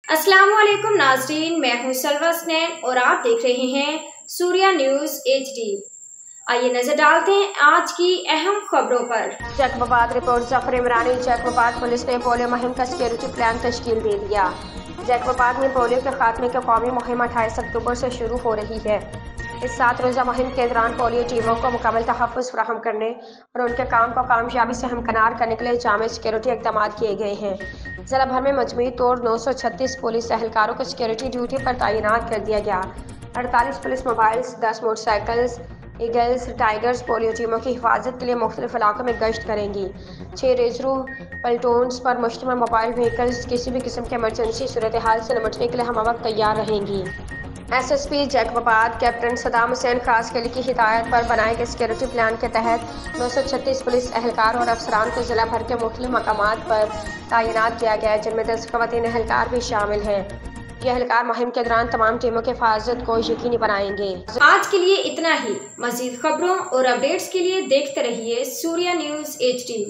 अस्सलाम वालेकुम नाज़रीन, मैं हूं सलवा स्नैन और आप देख रहे हैं सूर्या न्यूज़ HD। आइए नजर डालते हैं आज की अहम खबरों पर। जैकबाबाद रिपोर्ट जफर इमरानी। जैकबाबाद पुलिस ने पोलियो मुहिम का सिक्योरिटी प्लान तश्कील दे दिया। जैकबाबाद में पोलियो के खात्मे की कौमी मुहिम 28 अक्टूबर से शुरू हो रही है। इस 7 रोज़ा मुहिम के दौरान पोलियो टीमों को मुकम्मल तहफ़्फ़ुज़ फराहम करने और उनके काम को कामयाबी से हमकनार करने के लिए जामे सिक्योरिटी इक़दाम किए गए हैं। ज़िला भर में मजमूई तौर 936 पुलिस एहलकारों को सिक्योरिटी ड्यूटी पर तैनात कर दिया गया। 48 police mobiles, 10 motorcycles, eagles, tigers polio टीमों की हिफाजत के लिए मुख्तलिफ इलाकों में गश्त करेंगी। 6 रेजरू पल्टून्स पर मुश्तमिल मोबाइल व्हीकल्स किसी भी किस्म के इमरजेंसी सूरत हाल से निपटने के लिए हम वक्त तैयार रहेंगी। SSP जैकबाबाद कैप्टन सदाम हुसैन खास के लिए की हिदायत पर बनाए गए सिक्योरिटी प्लान के तहत 936 पुलिस एहलकार और अफसरान को जिला भर के मुख्तलिफ मकामात पर तैनात किया गया है, जिनमें 10 ख़वातीन एहलकार भी शामिल हैं। ये एहलकार मुहिम के दौरान तमाम टीमों की हिफाजत को यकीनी बनाएंगे। आज के लिए इतना ही। मज़ीद खबरों और अपडेट्स के लिए देखते रहिए सूर्या न्यूज़ HD।